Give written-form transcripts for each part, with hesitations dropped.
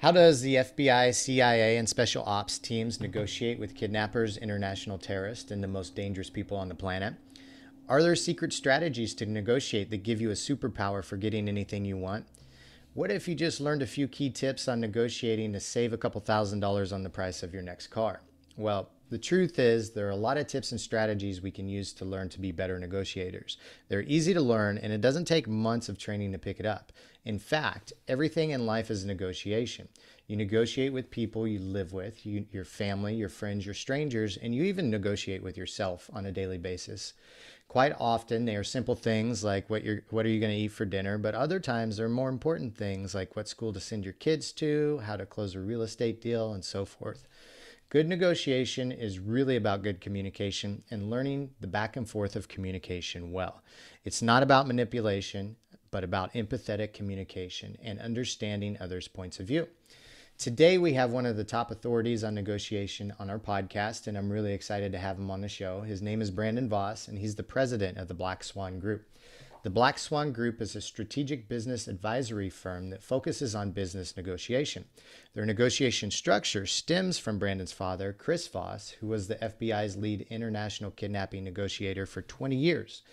How does the FBI, CIA, and special ops teams negotiate with kidnappers, international terrorists, and the most dangerous people on the planet? Are there secret strategies to negotiate that give you a superpower for getting anything you want? What if you just learned a few key tips on negotiating to save a couple $1,000s on the price of your next car? Well, the truth is, there are a lot of tips and strategies we can use to learn to be better negotiators. They're easy to learn, and it doesn't take months of training to pick it up. In fact, everything in life is a negotiation. You negotiate with people you live with, your family, your friends, your strangers, and you even negotiate with yourself on a daily basis. Quite often, they are simple things like what are you going to eat for dinner, but other times they're more important things like what school to send your kids to, how to close a real estate deal, and so forth. Good negotiation is really about good communication and learning the back and forth of communication well. It's not about manipulation, but about empathetic communication and understanding others' points of view. Today, we have one of the top authorities on negotiation on our podcast, and I'm really excited to have him on the show. His name is Brandon Voss, and he's the president of the Black Swan Group. The Black Swan Group is a strategic business advisory firm that focuses on business negotiation. Their negotiation structure stems from Brandon's father, Chris Voss, who was the FBI's lead international kidnapping negotiator for 20 years.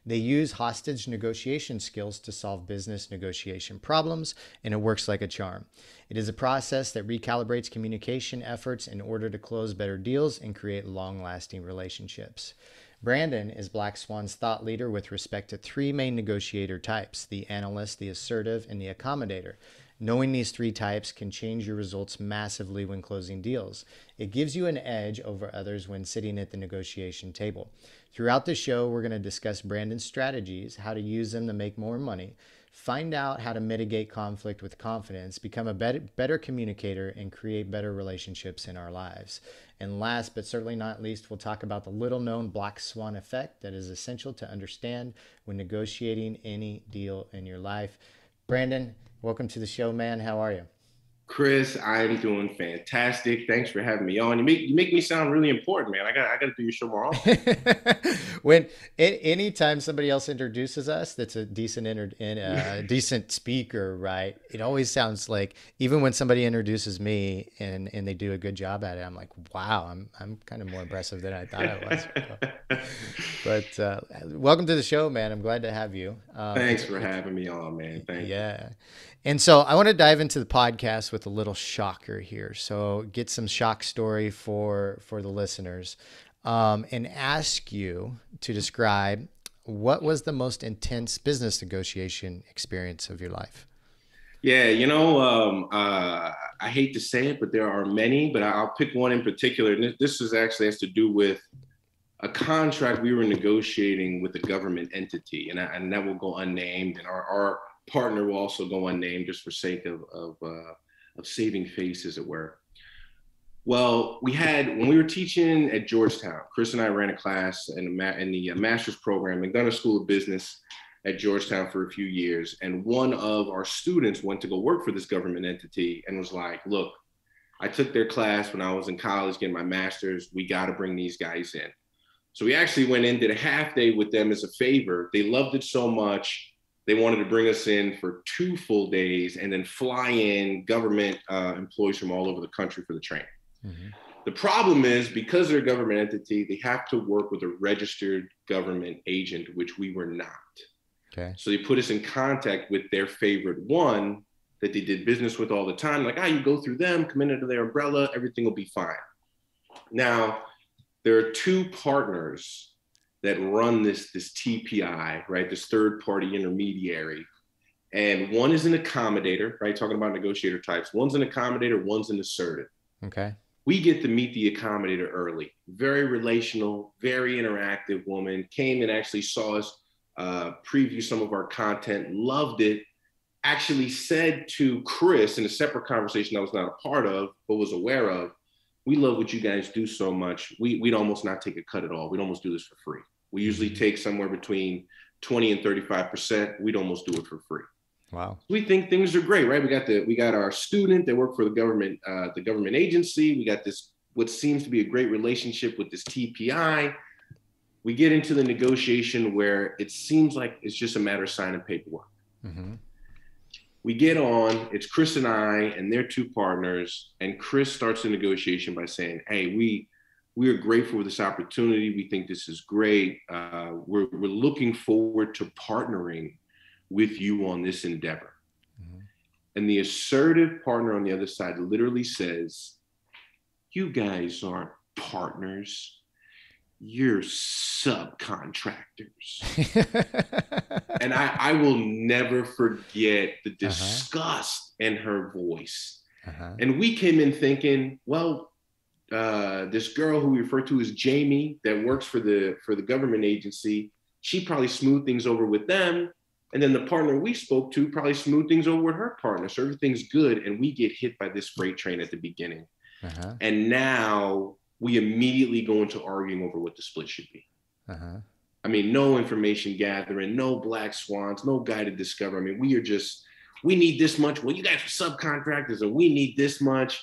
They use hostage negotiation skills to solve business negotiation problems, and it works like a charm. It is a process that recalibrates communication efforts in order to close better deals and create long-lasting relationships. Brandon is Black Swan's thought leader with respect to three main negotiator types: the analyst, the assertive, and the accommodator. Knowing these three types can change your results massively when closing deals. It gives you an edge over others when sitting at the negotiation table. Throughout the show, we're going to discuss Brandon's strategies, how to use them to make more money, find out how to mitigate conflict with confidence, become a better communicator, and create better relationships in our lives. And last but certainly not least, we'll talk about the little-known Black Swan effect that is essential to understand when negotiating any deal in your life. Brandon, welcome to the show, man. How are you? Chris, I'm doing fantastic. Thanks for having me on. You make me sound really important, man. I gotta do your show more often. When anytime somebody else introduces us, that's a decent speaker, right? It always sounds like, even when somebody introduces me and they do a good job at it, I'm like, wow, I'm kind of more impressive than I thought I was. But welcome to the show, man. I'm glad to have you. Thanks for having me on, man. Thank you. Yeah. And so I want to dive into the podcast with a little shocker here. So get some shock story for the listeners, and ask you to describe what was the most intense business negotiation experience of your life. Yeah, I hate to say it, but there are many, but I'll pick one in particular. And this is actually has to do with a contract we were negotiating with a government entity, and that will go unnamed, and our partner will also go unnamed just for sake of saving face, as it were. Well, when we were teaching at Georgetown, Chris and I ran a class in the master's program in Gunner School of Business at Georgetown for a few years. And one of our students went to go work for this government entity and was like, look, I took their class when I was in college getting my master's. We got to bring these guys in. So we actually went in, did a half day with them as a favor. They loved it so much, they wanted to bring us in for 2 full days and then fly in government employees from all over the country for the training. Mm-hmm. The problem is, because they're a government entity, they have to work with a registered government agent, which we were not. Okay. So they put us in contact with their favorite one that they did business with all the time. Like, you go through them, come in under their umbrella, everything will be fine. Now, there are 2 partners that run this TPI, right? This third party intermediary. And one is an accommodator, right? Talking about negotiator types. One's an accommodator, one's an assertive. Okay. We get to meet the accommodator early. Very relational, very interactive woman. Came and actually saw us preview some of our content, loved it. Actually said to Chris in a separate conversation I was not a part of, but was aware of, we love what you guys do so much. We'd almost not take a cut at all. We'd almost do this for free. We usually take somewhere between 20 and 35%. We'd almost do it for free. Wow. We think things are great, right? We got our student that worked for the government agency. We got this, what seems to be a great relationship with this TPI. We get into the negotiation where it seems like it's just a matter of signing paperwork. Mm-hmm. We get on, it's Chris and I and their two partners, and Chris starts the negotiation by saying, hey, we are grateful for this opportunity. We think this is great. We're looking forward to partnering with you on this endeavor. Mm-hmm. And the assertive partner on the other side literally says, you guys aren't partners. You're subcontractors. And I will never forget the disgust in her voice. And we came in thinking, well, this girl who we refer to as Jamie that works for the government agency, she probably smoothed things over with them. And then the partner we spoke to probably smoothed things over with her partner. So everything's good. And we get hit by this freight train at the beginning. And now we immediately go into arguing over what the split should be. I mean, no information gathering, no black swans, no guided discovery. I mean, we need this much. Well, you guys are subcontractors and we need this much.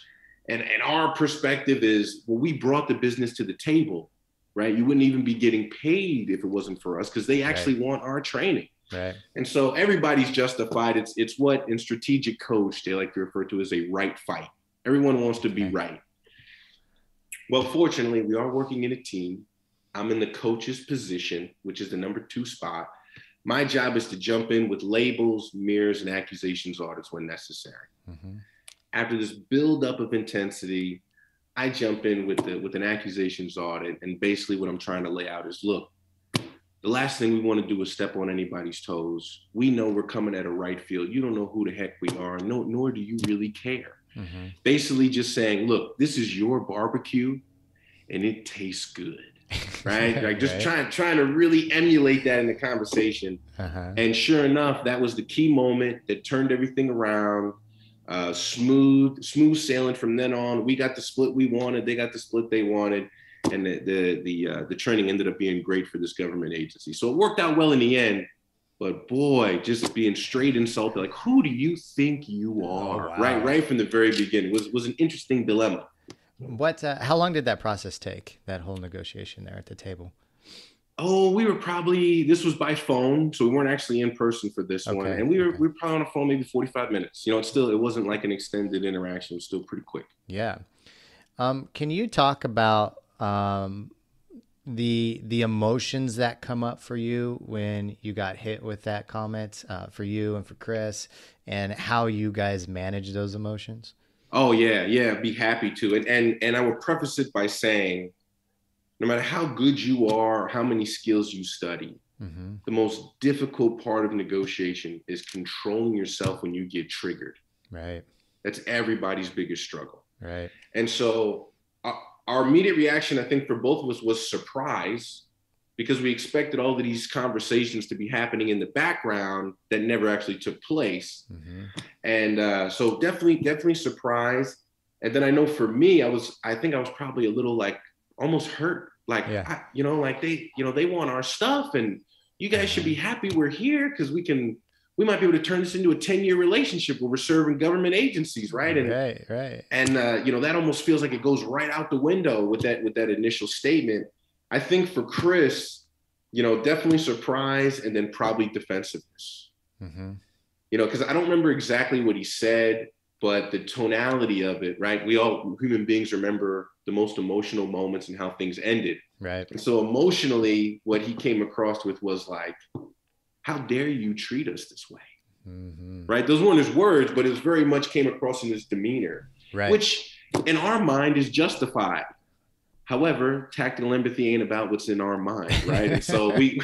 And our perspective is, well, we brought the business to the table, right? You wouldn't even be getting paid if it wasn't for us because they actually want our training. Right. And so everybody's justified. It's what in strategic coach they like to refer to as a right fight. Everyone wants to be right. Well, fortunately, we are working in a team. I'm in the coach's position, which is the number 2 spot. My job is to jump in with labels, mirrors, and accusations audits when necessary. After this buildup of intensity, I jump in with an accusations audit. And basically what I'm trying to lay out is, look, the last thing we want to do is step on anybody's toes. We know we're coming at a right field. You don't know who the heck we are, nor do you really care. Basically just saying, look, this is your barbecue and it tastes good, right? Like just trying to really emulate that in the conversation. And sure enough, that was the key moment that turned everything around. Smooth sailing from then on. We got the split we wanted. They got the split they wanted. And the training ended up being great for this government agency. So it worked out well in the end. But boy, just being straight insulted, like, who do you think you are? Oh, wow. Right from the very beginning was an interesting dilemma. How long did that process take, that whole negotiation there at the table? Oh, this was by phone. So we weren't actually in person for this one. And we were probably on the phone maybe 45 minutes. You know, it wasn't like an extended interaction. It was still pretty quick. Yeah. Can you talk about the emotions that come up for you when you got hit with that comment, for you and for Chris, and how you guys manage those emotions? Oh yeah, be happy to. And I would preface it by saying, no matter how good you are, how many skills you study, the most difficult part of negotiation is controlling yourself when you get triggered. Right. That's everybody's biggest struggle. Right. And so our immediate reaction, I think, for both of us was surprise, because we expected all of these conversations to be happening in the background that never actually took place. And so definitely surprised. And then I know for me, I think I was probably a little like almost hurt. Like, they want our stuff and you guys should be happy we're here because we might be able to turn this into a 10-year relationship where we're serving government agencies, right? And right. And that almost feels like it goes right out the window with that initial statement. I think for Chris, definitely surprise and then probably defensiveness. Because I don't remember exactly what he said, but the tonality of it, right? We all human beings remember the most emotional moments and how things ended. Right. And so emotionally, what he came across with was like, how dare you treat us this way? Right. Those weren't his words, but it very much came across in his demeanor, right, which in our mind is justified. However, tactical empathy ain't about what's in our mind, right? And so we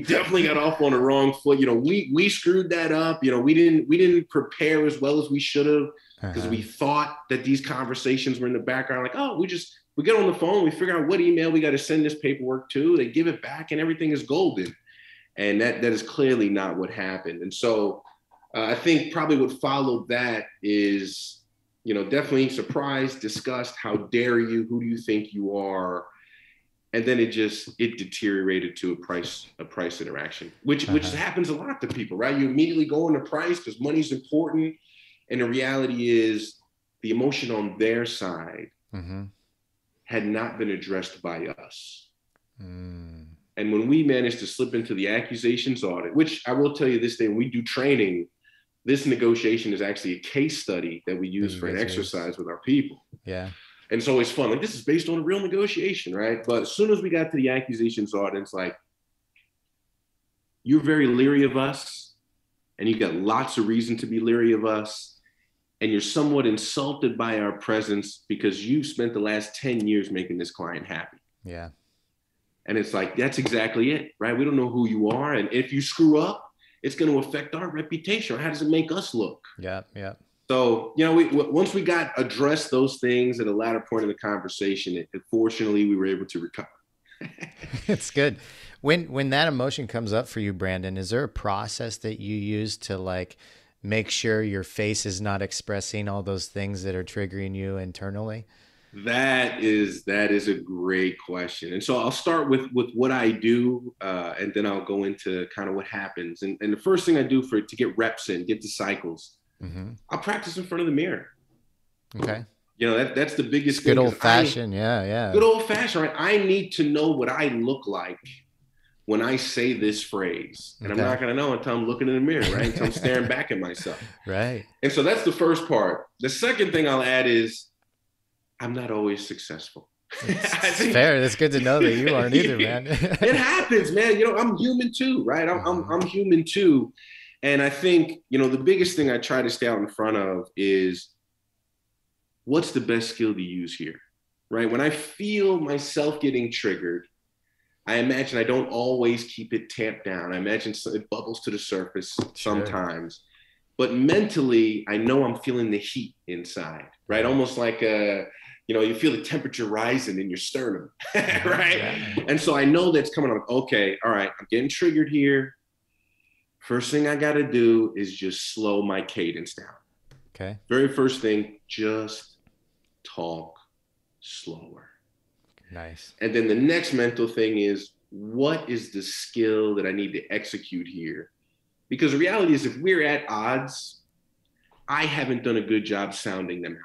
definitely got off on the wrong foot. We screwed that up. We didn't prepare as well as we should have, because we thought that these conversations were in the background. Like, oh, we get on the phone, we figure out what email we got to send this paperwork to. They give it back, and everything is golden. And that is clearly not what happened. And so I think probably what followed that is, definitely surprised, disgust, how dare you, who do you think you are? And then it deteriorated to a price interaction, which happens a lot to people, right? You immediately go into price because money's important. And the reality is the emotion on their side had not been addressed by us. And when we managed to slip into the accusations audit, which I will tell you this day, when we do training, this negotiation is actually a case study that we use you for an guys exercise with our people. Yeah. And it's always fun. Like, this is based on a real negotiation, right? But as soon as we got to the accusations audience, like, you're very leery of us, and you got lots of reason to be leery of us, and you're somewhat insulted by our presence because you've spent the last 10 years making this client happy. Yeah. And it's like, that's exactly it, right? We don't know who you are. And if you screw up, it's going to affect our reputation. How does it make us look? Yeah. Yeah. So, once we got addressed those things at a latter point of the conversation, fortunately, we were able to recover. It's good. When that emotion comes up for you, Brandon, is there a process that you use to like make sure your face is not expressing all those things that are triggering you internally? That is a great question. And so I'll start with what I do, and then I'll go into kind of what happens. And the first thing I do to get reps in, get the cycles, I'll practice in front of the mirror. Okay. That's the biggest thing. Good old fashioned. Yeah. Good old fashioned, right? I need to know what I look like when I say this phrase. And I'm not going to know until I'm looking in the mirror, right? Until I'm staring back at myself. Right. And so that's the first part. The second thing I'll add is I'm not always successful. It's fair. That's good to know that you aren't either, man. It happens, man. I'm human too, right? I'm human too. And I think, the biggest thing I try to stay out in front of is what's the best skill to use here, right? When I feel myself getting triggered, I imagine I don't always keep it tamped down. I imagine it bubbles to the surface sometimes. But mentally, I know I'm feeling the heat inside, right? Almost like you feel the temperature rising in your sternum, right? Yeah. And so I know that's coming up. Okay, all right, I'm getting triggered here. First thing I got to do is just slow my cadence down. Okay. Very first thing, just talk slower. Nice. And then the next mental thing is, what is the skill that I need to execute here? Because the reality is, if we're at odds, I haven't done a good job sounding them out.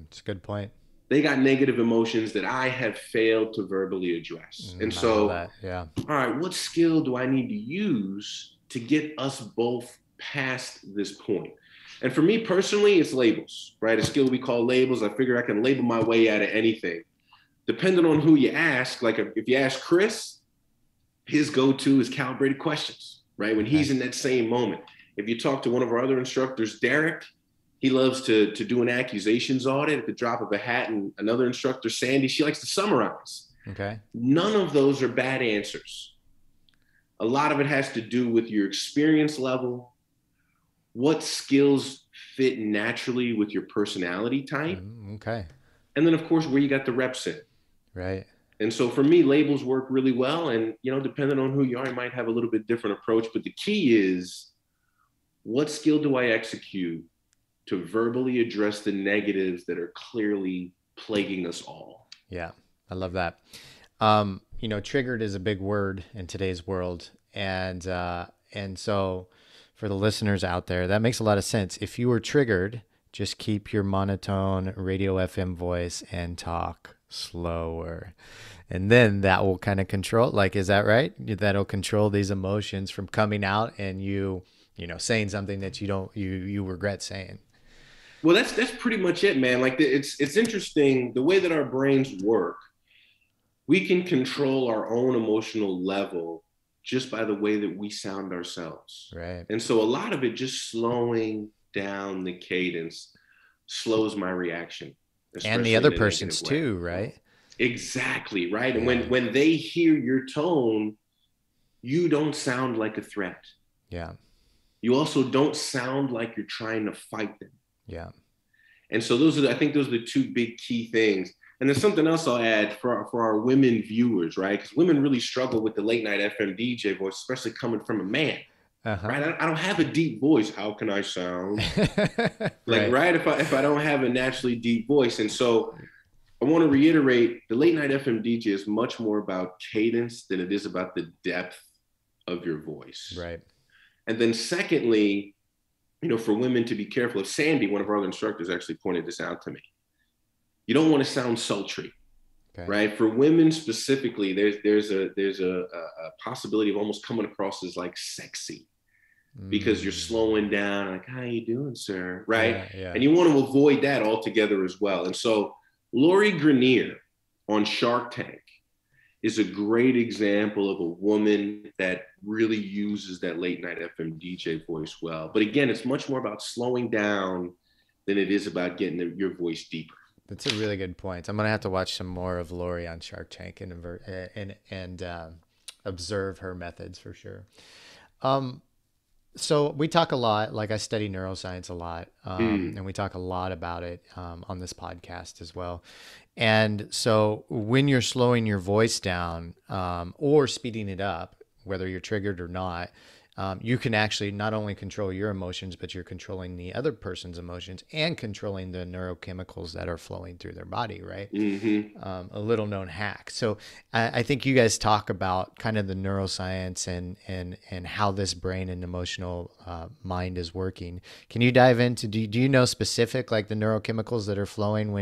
It's a good point. They got negative emotions that I have failed to verbally address. And so, all right, what skill do I need to use to get us both past this point? And for me personally, it's labels, right? A skill we call labels. I figure I can label my way out of anything. Depending on who you ask, like if you ask Chris, his go-to is calibrated questions, right? When he's in that same moment. If you talk to one of our other instructors, Derek, he loves to do an accusations audit at the drop of a hat. And another instructor, Sandy, she likes to summarize. Okay. None of those are bad answers. A lot of it has to do with your experience level, what skills fit naturally with your personality type. Okay. And then, of course, where you got the reps in. Right. And so for me, labels work really well. And, depending on who you are, you might have a little bit different approach. But the key is, what skill do I execute to verbally address the negatives that are clearly plaguing us all? Yeah, I love that. Triggered is a big word in today's world. And so for the listeners out there, that makes a lot of sense. If you were triggered, just keep your monotone radio FM voice and talk slower. And then that will kind of control, is that right? That'll control these emotions from coming out and you saying something that you regret saying. Well, that's pretty much it, man. It's interesting the way that our brains work. We can control our own emotional level just by the way that we sound ourselves. Right. And so a lot of it, just slowing down the cadence, slows my reaction. And the other person's too, right? Exactly, right? And when they hear your tone, you don't sound like a threat. Yeah. You also don't sound like you're trying to fight them. Yeah. And so I think those are the two big key things. And there's something else I'll add for our women viewers, right? Because women really struggle with the late night FM DJ voice, especially coming from a man. Right? I don't have a deep voice. How can I sound? Right? If I don't have a naturally deep voice. And so I want to reiterate, the late night FM DJ is much more about cadence than it is about the depth of your voice. Right. And then secondly, for women to be careful. If Sandy, one of our other instructors, actually pointed this out to me. You don't want to sound sultry, right? For women specifically, there's a possibility of almost coming across as like sexy, because you're Mm. slowing down, like, how you doing, sir? Right? Yeah, yeah. And you want to avoid that altogether as well. And so Lori Greiner on Shark Tank is a great example of a woman that really uses that late night FM DJ voice well. But again, it's much more about slowing down than it is about getting your voice deeper. That's a really good point. I'm gonna have to watch some more of Lori on Shark Tank and observe her methods for sure. Um, so we talk a lot, like I study neuroscience a lot, Mm. and we talk a lot about it on this podcast as well. And so when you're slowing your voice down or speeding it up, whether you're triggered or not, you can actually not only control your emotions, but you're controlling the other person's emotions and controlling the neurochemicals that are flowing through their body, right? Mm-hmm. A little known hack. So I think you guys talk about kind of the neuroscience and how this brain and emotional mind is working. Can you dive into, do you know specific, like the neurochemicals that are flowing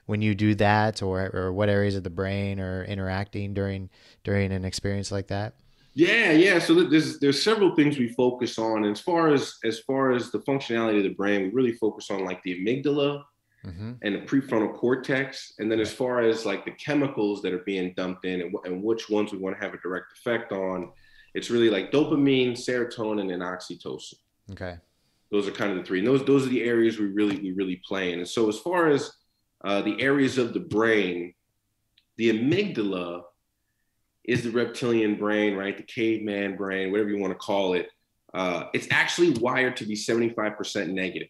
when you do that, or what areas of the brain are interacting during an experience like that? Yeah, yeah. So there's several things we focus on. And as far as the functionality of the brain, we really focus on like the amygdala Mm-hmm. and the prefrontal cortex. And then as Right. far as like the chemicals that are being dumped in and which ones we want to have a direct effect on, it's really like dopamine, serotonin, and oxytocin. Okay. Those are kind of the three. And those are the areas we really play in. And so as far as the areas of the brain, the amygdala is the reptilian brain, right? The caveman brain, whatever you want to call it. It's actually wired to be 75% negative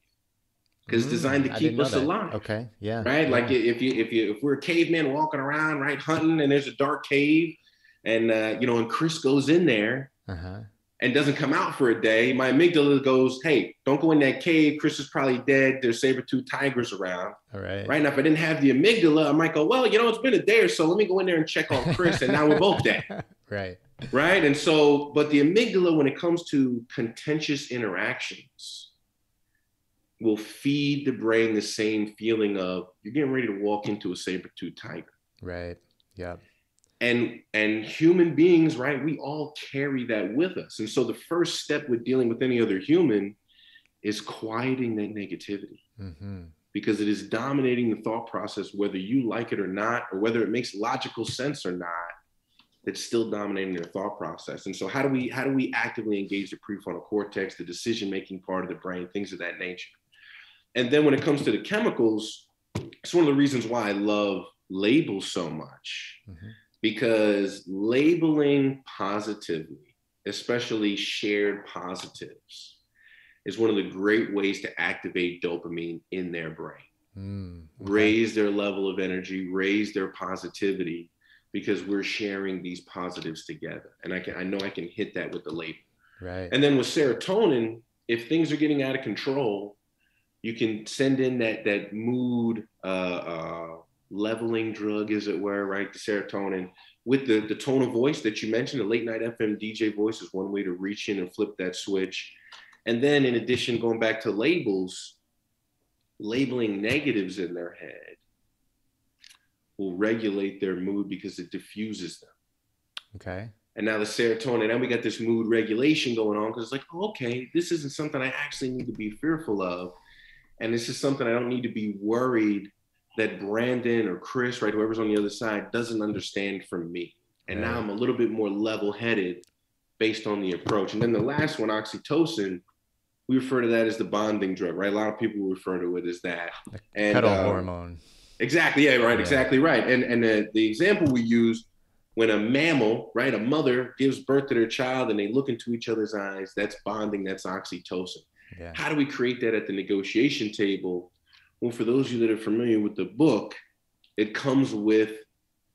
because it's designed to I didn't keep know us that. alive, Okay. Yeah. right? Like Yeah. if we're a caveman walking around, right, hunting, and there's a dark cave, and and Chris goes in there Uh-huh. and doesn't come out for a day, my amygdala goes, hey, don't go in that cave. Chris is probably dead. There's saber-toothed tigers around. All right. Right now, if I didn't have the amygdala, I might go, well, it's been a day or so. Let me go in there and check on Chris. And now we're both dead. Right. Right. And so, but the amygdala, when it comes to contentious interactions, will feed the brain the same feeling of you're getting ready to walk into a saber-toothed tiger. Right. Yeah. And human beings, right, we all carry that with us. And so the first step with dealing with any other human is quieting that negativity. Mm-hmm. Because it is dominating the thought process, whether you like it or not, or whether it makes logical sense or not. It's still dominating their thought process. And so how do we actively engage the prefrontal cortex, the decision-making part of the brain, things of that nature? And then when it comes to the chemicals, it's one of the reasons why I love labels so much, Mm-hmm. because labeling positively, especially shared positives, is one of the great ways to activate dopamine in their brain. Okay. Raise their level of energy, raise their positivity, because we're sharing these positives together. And I know I can hit that with the label. Right. And then with serotonin, if things are getting out of control, you can send in that mood leveling drug, as it were, right? The serotonin with the tone of voice that you mentioned. The late night FM DJ voice is one way to reach in and flip that switch. And then in addition, going back to labels, labeling negatives in their head will regulate their mood because it diffuses them. Okay. And now the serotonin, now we got this mood regulation going on because it's like, oh, okay, this isn't something I actually need to be fearful of. And this is something I don't need to be worried that Brandon or Chris, right, whoever's on the other side, doesn't understand from me. And now I'm a little bit more level-headed based on the approach. And then the last one, oxytocin, we refer to that as the bonding drug, right? A lot of people refer to it as that. The cuddle hormone. Exactly. Yeah, right. Yeah. Exactly right. And the example we use, when a mammal, right, a mother gives birth to their child and they look into each other's eyes, that's bonding, that's oxytocin. Yeah. How do we create that at the negotiation table? Well, for those of you that are familiar with the book, it comes with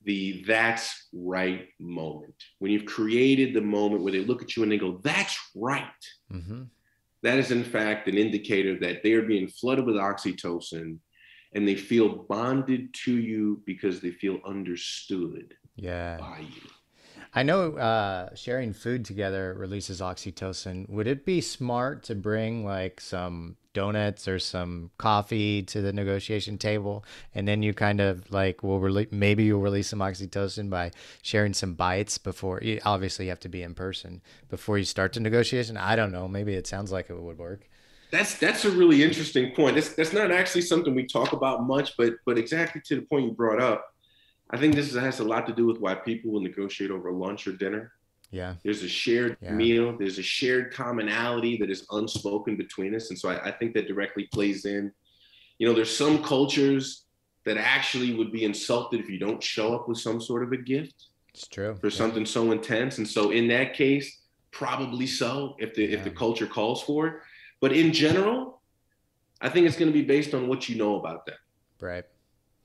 the that's right moment. When you've created the moment where they look at you and they go, that's right. Mm-hmm. That is, in fact, an indicator that they are being flooded with oxytocin and they feel bonded to you because they feel understood by you. I know sharing food together releases oxytocin. Would it be smart to bring like some donuts or some coffee to the negotiation table, and then you kind of like maybe you'll release some oxytocin by sharing some bites before. Obviously, you have to be in person before you start the negotiation. I don't know. Maybe it sounds like it would work. That's a really interesting point. That's not actually something we talk about much, but exactly to the point you brought up, I think this has a lot to do with why people will negotiate over lunch or dinner. Yeah. There's a shared meal. There's a shared commonality that is unspoken between us. And so I think that directly plays in. You know, there's some cultures that actually would be insulted if you don't show up with some sort of a gift. It's true. For something so intense. And so in that case, probably so if the culture calls for it. But in general, I think it's going to be based on what you know about them. Right.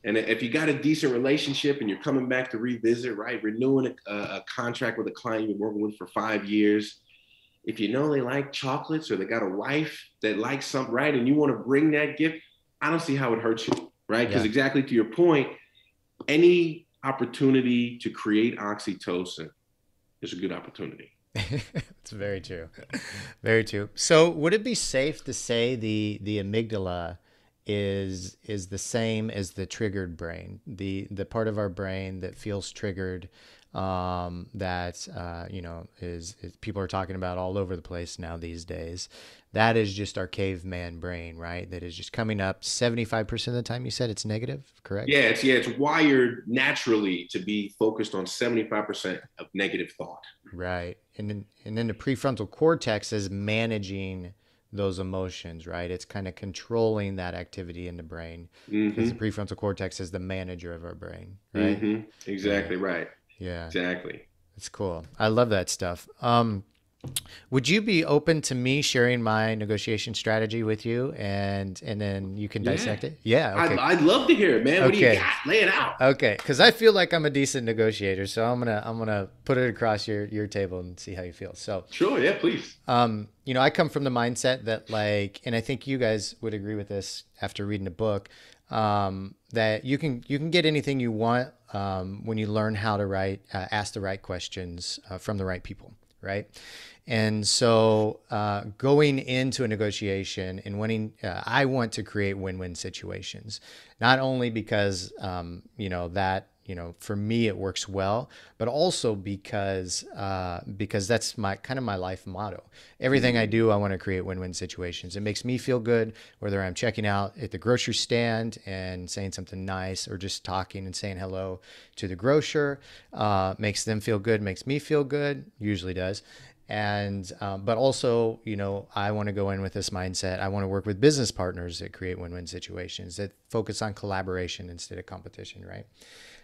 And if you got a decent relationship and you're coming back to revisit, right, renewing a contract with a client you've been working with for 5 years, if you know they like chocolates or they got a wife that likes something, right, and you want to bring that gift, I don't see how it hurts you, right? Because exactly to your point, any opportunity to create oxytocin is a good opportunity. It's very true. Very true. So would it be safe to say the amygdala is the same as the triggered brain, the part of our brain that feels triggered, that is people are talking about all over the place now these days? That is just our caveman brain, right? That is just coming up 75% of the time. You said it's negative, correct? Yeah, it's wired naturally to be focused on 75% of negative thought. Right. And then the prefrontal cortex is managing those emotions, right? It's kind of controlling that activity in the brain, because the prefrontal cortex is the manager of our brain, right? Exactly right. Yeah. Exactly. That's cool. I love that stuff. Would you be open to me sharing my negotiation strategy with you, and then you can dissect it? Yeah. Okay. I'd love to hear it, man. What do you got? Lay it out. Okay, because I feel like I'm a decent negotiator, so I'm gonna put it across your table and see how you feel. So sure, yeah, please. I come from the mindset that, like, and I think you guys would agree with this after reading the book, that you can get anything you want when you learn how to ask the right questions from the right people, right? And so going into a negotiation and I want to create win-win situations, not only because, for me it works well, but also because that's my life motto. Everything I do, I want to create win-win situations. It makes me feel good, whether I'm checking out at the grocery stand and saying something nice, or just talking and saying hello to the grocer. Makes them feel good, makes me feel good, usually does. And but also, I want to go in with this mindset. I want to work with business partners that create win-win situations, that focus on collaboration instead of competition, right?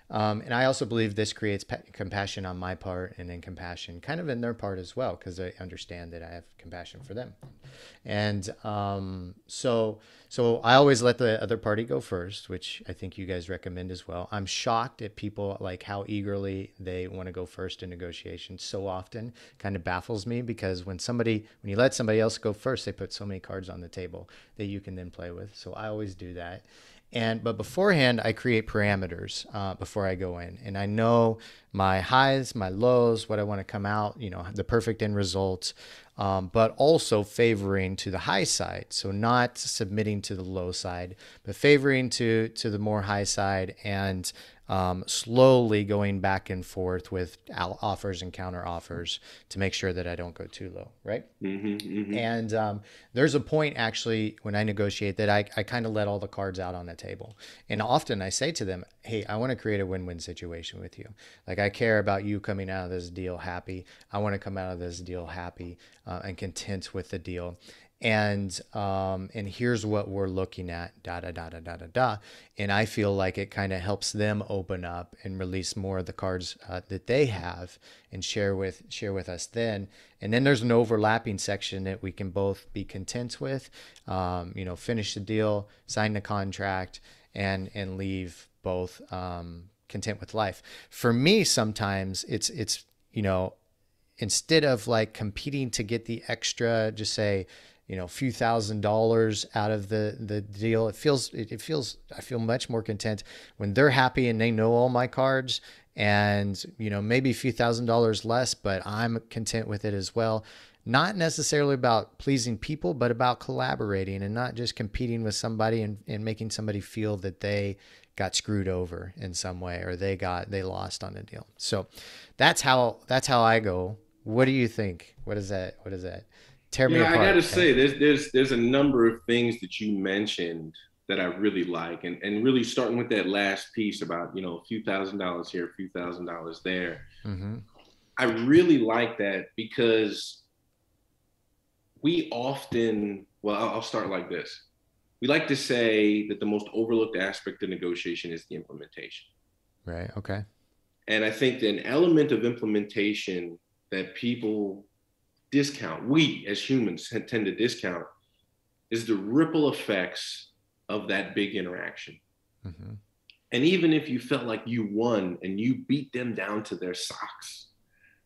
And I also believe this creates compassion on my part, and then compassion kind of in their part as well, because I understand that I have compassion for them. And so I always let the other party go first, which I think you guys recommend as well. I'm shocked at people, like, how eagerly they want to go first in negotiations. So often kind of baffles me, because when you let somebody else go first, they put so many cards on the table that you can then play with. So I always do that. But beforehand, I create parameters before I go in, and I know my highs, my lows, what I want to come out, the perfect end results, but also favoring to the high side. So not submitting to the low side, but favoring to the more high side, and slowly going back and forth with offers and counter offers to make sure that I don't go too low, right? And there's a point, actually, when I negotiate, that I kind of let all the cards out on the table. And often I say to them, hey, I want to create a win-win situation with you. Like, I care about you coming out of this deal happy. I want to come out of this deal happy and content with the deal. And here's what we're looking at, da da da da da da da. And I feel like it kind of helps them open up and release more of the cards that they have, and share with us then. And then there's an overlapping section that we can both be content with, finish the deal, sign the contract, and leave both content with life. For me, sometimes it's instead of like competing to get the extra, just say, a few $1,000s out of the deal. I feel much more content when they're happy and they know all my cards, and maybe a few $1,000s less, but I'm content with it as well. not necessarily about pleasing people, but about collaborating and not just competing with somebody and making somebody feel that they got screwed over in some way or they lost on a deal. So that's how I go. What do you think? What is that? Tear me Yeah, I apart. gotta Okay. say, there's a number of things that you mentioned that I really like, and really starting with that last piece about a few $1,000s here, a few $1,000s there. Mm-hmm. I really like that because we often, well, I'll start like this. We like to say that the most overlooked aspect of negotiation is the implementation. Right. Okay. And I think that an element of implementation that people discount, we as humans tend to discount, is the ripple effects of that big interaction. Mm-hmm. And even if you felt like you won and you beat them down to their socks,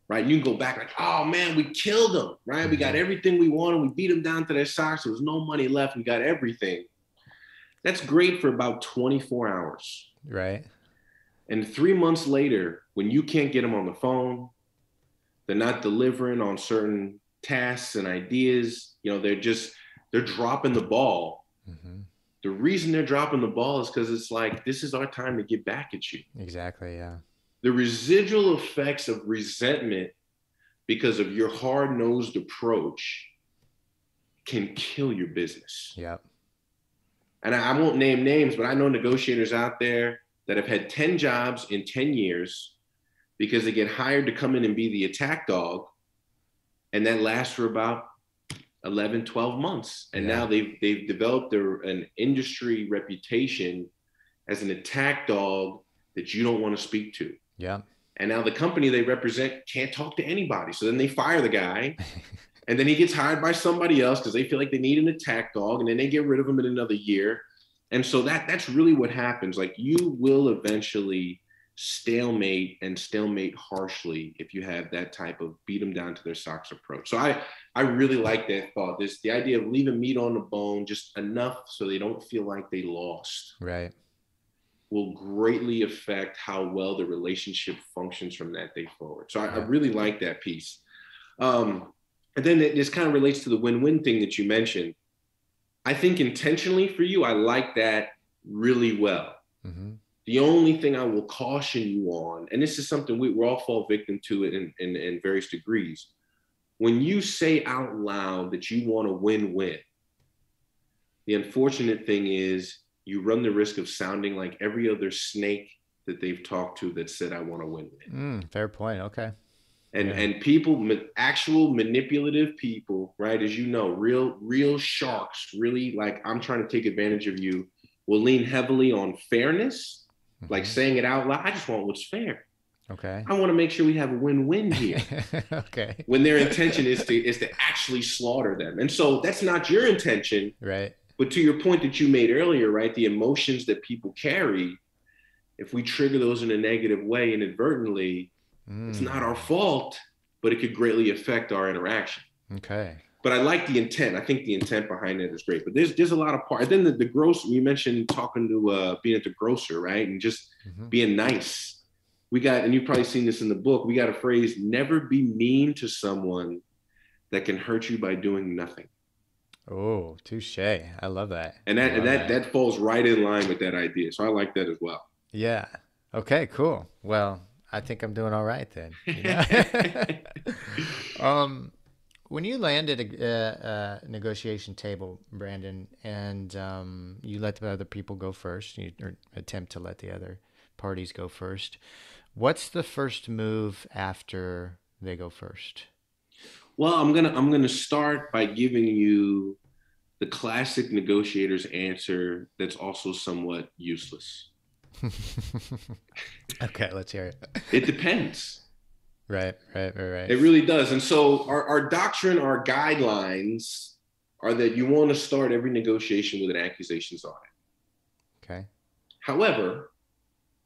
right? You can go back like, oh man, we killed them, right? Mm-hmm. We got everything we wanted. We beat them down to their socks. There was no money left. We got everything. That's great for about 24 hours. Right. And 3 months later, when you can't get them on the phone, they're not delivering on certain tasks and ideas, they're dropping the ball. Mm-hmm. The reason they're dropping the ball is because it's like, this is our time to get back at you. Exactly. Yeah. The residual effects of resentment because of your hard-nosed approach can kill your business. Yep. And I won't name names, but I know negotiators out there that have had 10 jobs in 10 years because they get hired to come in and be the attack dog. And that lasts for about 11, 12 months. And now they've developed an industry reputation as an attack dog that you don't want to speak to. Yeah. And now the company they represent can't talk to anybody. So then they fire the guy and then he gets hired by somebody else because they feel like they need an attack dog, and then they get rid of him in another year. And so that's really what happens. Like, you will eventually stalemate harshly if you have that type of beat them down to their socks approach. So I really like that thought. The idea of leaving meat on the bone just enough so they don't feel like they lost. Right. Will greatly affect how well the relationship functions from that day forward. So I really like that piece. And then this kind of relates to the win-win thing that you mentioned. I think intentionally for you, I like that really well. Mm-hmm. The only thing I will caution you on, and this is something we're all fall victim to it in various degrees. When you say out loud that you want a win-win, the unfortunate thing is you run the risk of sounding like every other snake that they've talked to that said, I want to win. Fair point. Okay. And people, actual manipulative people, right? As you know, real sharks, really like, I'm trying to take advantage of you, will lean heavily on fairness, like saying it out loud. I just want what's fair. Okay. I want to make sure we have a win-win here. Okay. When their intention is to actually slaughter them. And so that's not your intention. Right. But to your point that you made earlier, right? The emotions that people carry, if we trigger those in a negative way inadvertently, it's not our fault, but it could greatly affect our interaction. Okay. But I like the intent. I think the intent behind it is great. But there's a lot of part. And then the grocer, you mentioned talking to being at the grocer, right? And just being nice. We got, and you've probably seen this in the book, we got a phrase, never be mean to someone that can hurt you by doing nothing. Oh, touche. I love that. And that falls right in line with that idea. So I like that as well. Yeah. Okay, cool. Well, I think I'm doing all right then. When you land at a negotiation table, Brandon, and you let the other people go first, or attempt to let the other parties go first, what's the first move after they go first? Well, I'm gonna start by giving you the classic negotiator's answer that's also somewhat useless. Okay, let's hear it. It depends. Right. It really does. And so our doctrine, our guidelines are that you want to start every negotiation with an accusations on it. Okay. However,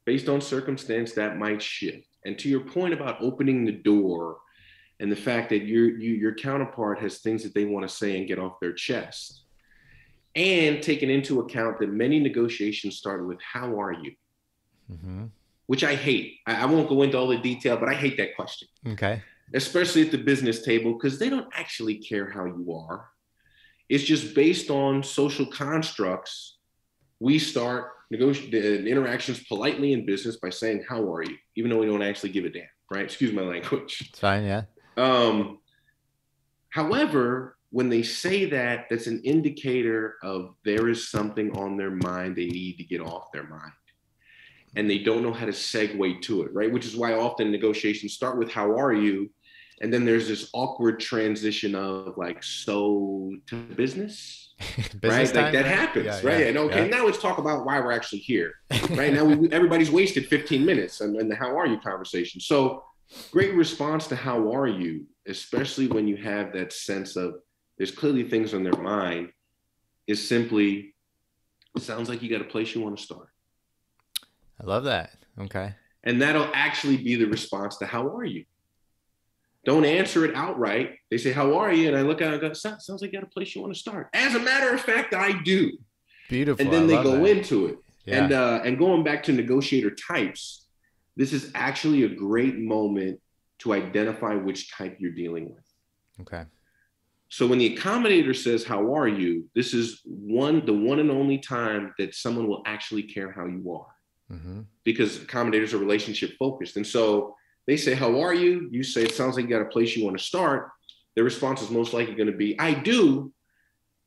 based on circumstance, that might shift. And to your point about opening the door and the fact that your counterpart has things that they want to say and get off their chest, and taking into account that many negotiations start with, how are you? Mm-hmm. Which I hate. I won't go into all the detail, but I hate that question. Okay. especially at the business table, because they don't actually care how you are. It's just based on social constructs. We start the interactions politely in business by saying, how are you? Even though we don't actually give a damn, right? Excuse my language. It's fine, yeah. However, when they say that, that's an indicator of there is something on their mind they need to get off their mind. And they don't know how to segue to it, right? Which is why often negotiations start with, how are you? And then there's this awkward transition of like, so to business, Business right? time, Like that right? happens, Yeah, right? yeah, And okay, yeah. now let's talk about why we're actually here, right? Now everybody's wasted 15 minutes in the how are you conversation. So great response to how are you, especially when you have that sense of there's clearly things on their mind, is simply, it sounds like you got a place you want to start. I love that. Okay. And that'll actually be the response to how are you. Don't answer it outright. They say, how are you? And I look at it and go, sounds like you got a place you want to start. As a matter of fact, I do. Beautiful. And then I they love go that. into it. Yeah. And going back to negotiator types, this is actually a great moment to identify which type you're dealing with. Okay. So when the accommodator says, how are you? This is the one and only time that someone will actually care how you are. Mm-hmm. Because accommodators are relationship focused. And so they say, how are you? You say, it sounds like you got a place you want to start. Their response is most likely going to be, I do.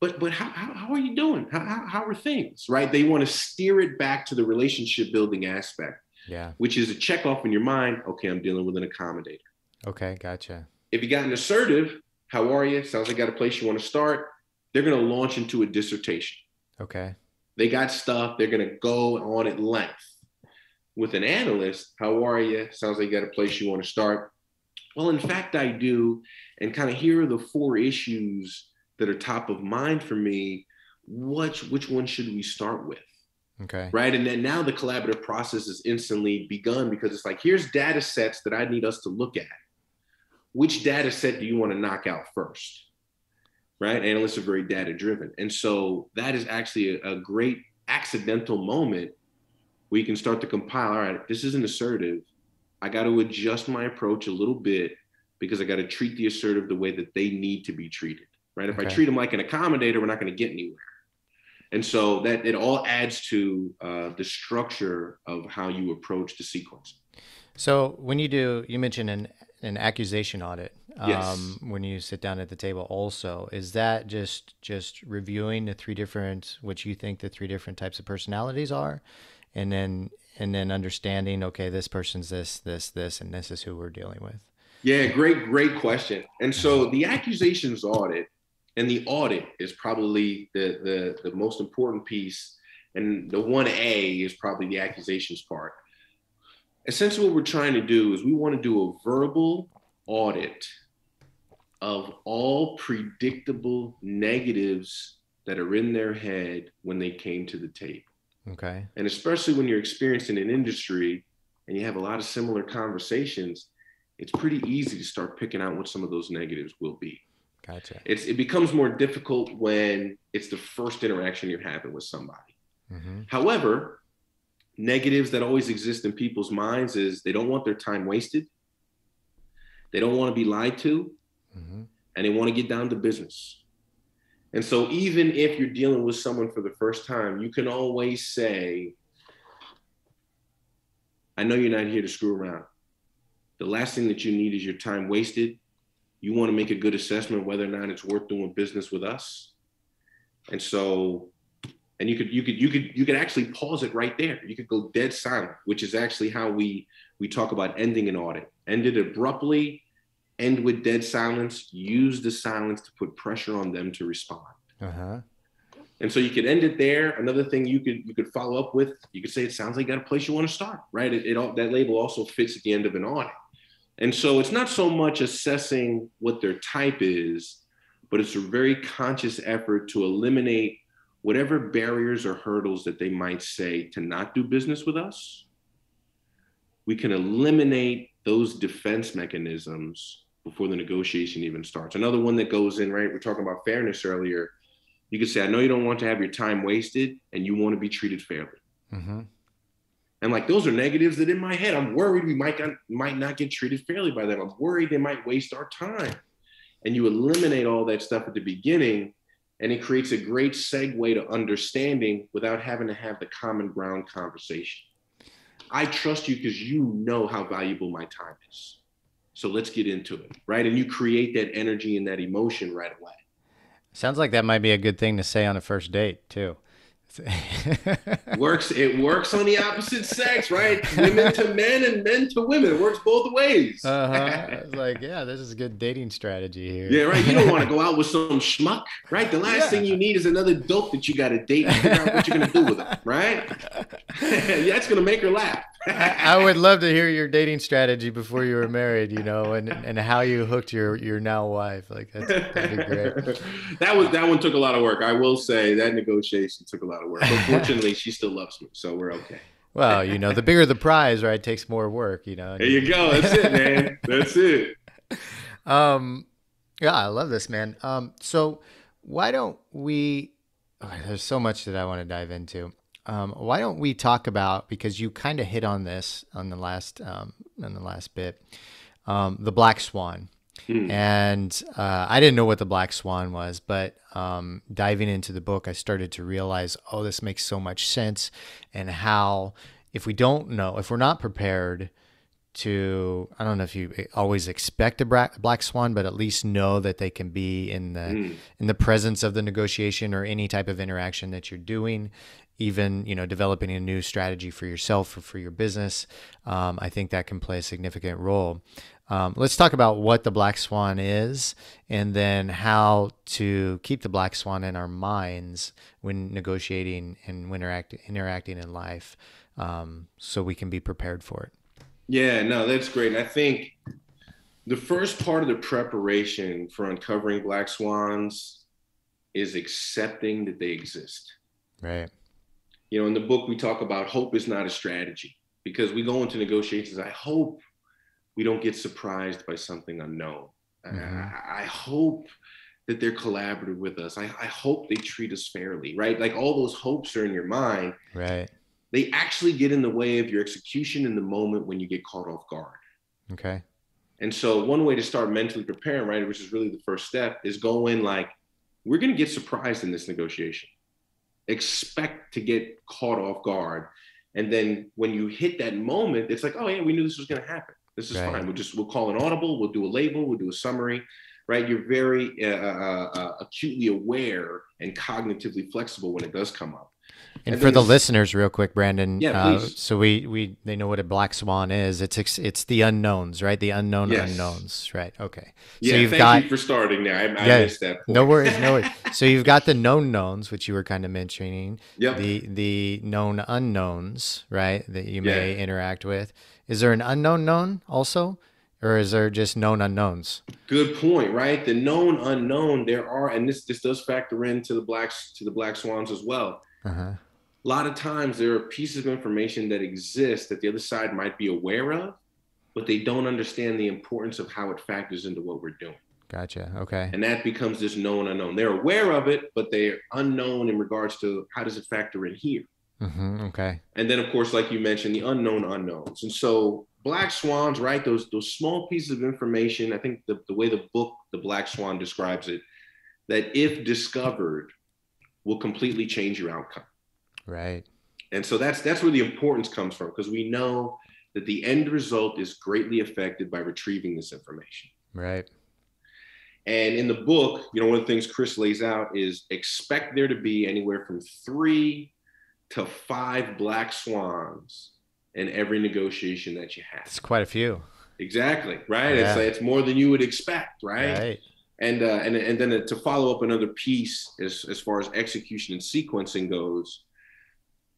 But how are you doing? How are things, right? They want to steer it back to the relationship building aspect, Yeah. which is a check off in your mind. Okay, I'm dealing with an accommodator. Okay. Gotcha. If you got an assertive, how are you? Sounds like you got a place you want to start. They're going to launch into a dissertation. Okay. They got stuff. They're going to go on at length. With an analyst, how are you? Sounds like you got a place you want to start. Well, in fact, I do. And kind of here are the 4 issues that are top of mind for me. Which one should we start with? Okay. Right. And then now the collaborative process is instantly begun, because it's like, here's data sets that I need us to look at. Which data set do you want to knock out first? Right. Analysts are very data driven. And so that is actually a great accidental moment where you can start to compile, all right, this isn't assertive. I got to adjust my approach a little bit, because I got to treat the assertive the way that they need to be treated, right? If I treat them like an accommodator, we're not going to get anywhere. And so that it all adds to the structure of how you approach the sequence. So when you mentioned an accusation audit. Yes. When you sit down at the table also, is that just reviewing what you think the 3 different types of personalities are? And then understanding, okay, this person's this, and this is who we're dealing with. Yeah, great question. And so the accusations audit, and the audit is probably the most important piece. And the 1A is probably the accusations part. Essentially what we're trying to do is we want to do a verbal audit of all predictable negatives that are in their head when they came to the table. Okay. And especially when you're experienced in an industry and you have a lot of similar conversations, it's pretty easy to start picking out what some of those negatives will be. Gotcha. It becomes more difficult when it's the first interaction you're having with somebody. Mm-hmm. However, negatives that always exist in people's minds is they don't want their time wasted. They don't want to be lied to. Mm-hmm. And they want to get down to business. And so even if you're dealing with someone for the first time, you can always say, I know you're not here to screw around. The last thing that you need is your time wasted. You want to make a good assessment whether or not it's worth doing business with us. And so, and you could actually pause it right there. You could go dead silent, which is actually how we talk about ending an audit. End it abruptly, end with dead silence, use the silence to put pressure on them to respond. Uh-huh. And so you could end it there. Another thing you could follow up with, you could say, it sounds like you got a place you want to start, right? That label also fits at the end of an audit. And so it's not so much assessing what their type is, but it's a very conscious effort to eliminate whatever barriers or hurdles that they might say to not do business with us. We can eliminate those defense mechanisms before the negotiation even starts. Another one that goes in, right? We're talking about fairness earlier. You could say, I know you don't want to have your time wasted and you want to be treated fairly. Mm-hmm. And like, those are negatives that in my head, I'm worried we might not get treated fairly by them. I'm worried they might waste our time. And you eliminate all that stuff at the beginning, and it creates a great segue to understanding without having to have the common ground conversation. I trust you because you know how valuable my time is. So let's get into it, right? And you create that energy and that emotion right away. Sounds like that might be a good thing to say on a first date too. It works on the opposite sex, right? Women to men and men to women. It works both ways. It's like, yeah, this is a good dating strategy here. Yeah, right. You don't want to go out with some schmuck, right? The last thing you need is another dope that you got to date and figure out what you're going to do with them, right? That's going to make her laugh. I would love to hear your dating strategy before you were married, and how you hooked your now wife. Like, that'd be great. That one took a lot of work. I will say that negotiation took a lot of work. But fortunately, she still loves me, so we're okay. Well, the bigger the prize, right, takes more work, There you go. That's it, man. That's it. Yeah, I love this, man. So why don't we? There's so much that I want to dive into. Why don't we talk about, because you kind of hit on this on the last bit, the black swan. And I didn't know what the black swan was, but diving into the book, I started to realize, oh, this makes so much sense, and how if we're not prepared to, I don't know if you always expect a black swan, but at least know that they can be in the presence of the negotiation or any type of interaction that you're doing. Even, developing a new strategy for yourself or for your business, I think that can play a significant role. Let's talk about what the black swan is, and then how to keep the black swan in our minds when negotiating and when interacting in life, so we can be prepared for it. Yeah, no, that's great. And I think the first part of the preparation for uncovering black swans is accepting that they exist. Right. In the book, we talk about hope is not a strategy, because we go into negotiations. I hope we don't get surprised by something unknown. I hope that they're collaborative with us. I hope they treat us fairly, right? Like, all those hopes are in your mind. Right. They actually get in the way of your execution in the moment when you get caught off guard. Okay. And so one way to start mentally preparing, right, which is really the first step, is go in like, we're going to get surprised in this negotiation. Expect to get caught off guard. And then when you hit that moment, it's like, oh yeah, we knew this was going to happen. This is fine. We'll call an audible. We'll do a label. We'll do a summary, right? You're very acutely aware and cognitively flexible when it does come up. And for the listeners, real quick, Brandon, please. So they know what a black swan is. It's the unknowns, right? The unknown unknowns, right? Okay. Yeah, so thank you for starting there. I missed that point. No worries. So you've got the known knowns, which you were kind of mentioning. Yep. The known unknowns, right? That you may interact with. Is there an unknown known also? Or is there just known unknowns? Good point, right? The known unknown, there are, and this does factor into the black swans as well. Uh-huh. A lot of times there are pieces of information that exist that the other side might be aware of, but they don't understand the importance of how it factors into what we're doing. Gotcha. Okay. And that becomes this known unknown. They're aware of it, but they're unknown in regards to how does it factor in here. Mm-hmm. Okay. And then, of course, like you mentioned, the unknown unknowns. And so black swans, right? Those small pieces of information, I think the way the book, The Black Swan, describes it, that if discovered, will completely change your outcome. Right. And so that's where the importance comes from, because we know that the end result is greatly affected by retrieving this information. Right. And in the book, one of the things Chris lays out is expect there to be anywhere from 3 to 5 black swans in every negotiation that you have. It's quite a few. Exactly. Right. Yeah. It's more than you would expect. Right. Right. And then to follow up another piece as far as execution and sequencing goes,